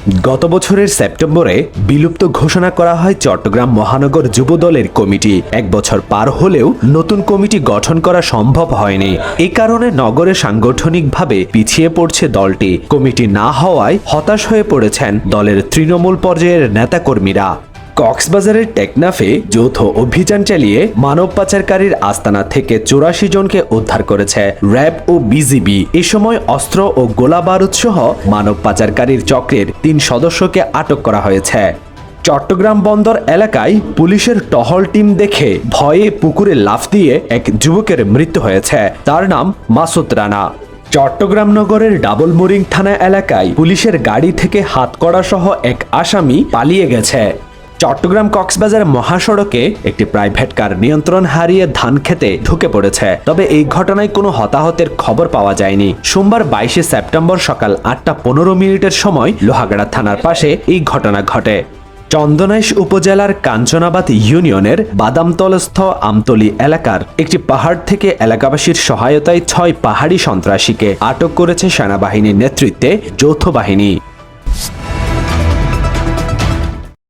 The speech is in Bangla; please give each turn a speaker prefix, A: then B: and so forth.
A: গত বছরের সেপ্টেম্বরে বিলুপ্ত ঘোষণা করা হয় চট্টগ্রাম মহানগর যুব দলের কমিটি। এক বছর পার হলেও নতুন কমিটি গঠন করা সম্ভব হয়নি। এ কারণে নগরে সাংগঠনিকভাবে পিছিয়ে পড়ছে দলটি। কমিটি না হওয়ায় হতাশ হয়ে পড়েছেন দলের তৃণমূল পর্যায়ের নেতাকর্মীরা। কক্সবাজারের টেকনাফে যৌথ অভিযান চালিয়ে মানব পাচারকারীর আস্তানা থেকে ৮৪ জনকে উদ্ধার করেছে র্যাব ও বিজিবি। এ সময় অস্ত্র ও গোলা বারুদ সহ মানব পাচারকারীর চক্রের ৩ সদস্যকে আটক করা হয়েছে। চট্টগ্রাম বন্দর এলাকায় পুলিশের টহল টিম দেখে ভয়ে পুকুরে লাফ দিয়ে এক যুবকের মৃত্যু হয়েছে। তার নাম মাসুদ রানা। চট্টগ্রাম নগরের ডাবল মোরিং থানা এলাকায় পুলিশের গাড়ি থেকে হাতকড়া সহ এক আসামি পালিয়ে গেছে। চট্টগ্রাম কক্সবাজার মহাসড়কে একটি প্রাইভেট কার নিয়ন্ত্রণ হারিয়ে ধান খেতে ঢুকে পড়েছে। তবে এই ঘটনায় কোনো হতাহতের খবর পাওয়া যায়নি। সোমবার ২২ সেপ্টেম্বর সকাল ৮টা ১৫ সময় লোহাগাড়া থানার পাশে এই ঘটনা ঘটে। চন্দনাইশ উপজেলার কাঞ্চনাবাদ ইউনিয়নের বাদামতলস্থ আমতলী এলাকার একটি পাহাড় থেকে এলাকাবাসীর সহায়তায় ৬ পাহাড়ি সন্ত্রাসীকে আটক করেছে সেনাবাহিনীর নেতৃত্বে যৌথ বাহিনী।